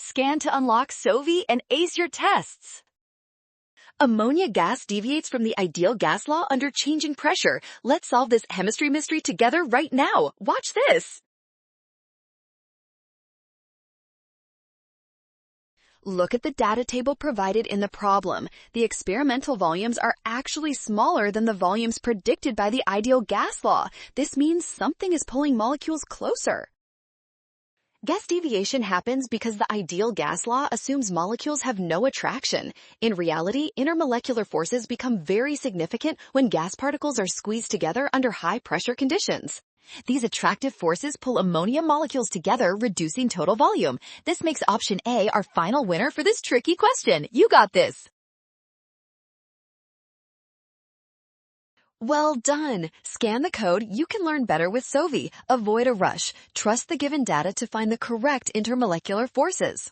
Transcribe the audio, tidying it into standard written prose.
Scan to unlock Sovi and ace your tests. Ammonia gas deviates from the ideal gas law under changing pressure. Let's solve this chemistry mystery together right now. Watch this. Look at the data table provided in the problem. The experimental volumes are actually smaller than the volumes predicted by the ideal gas law. This means something is pulling molecules closer. Gas deviation happens because the ideal gas law assumes molecules have no attraction. In reality, intermolecular forces become very significant when gas particles are squeezed together under high pressure conditions. These attractive forces pull ammonia molecules together, reducing total volume. This makes option A our final winner for this tricky question. You got this! Well done! Scan the code. You can learn better with Sovi. Avoid a rush. Trust the given data to find the correct intermolecular forces.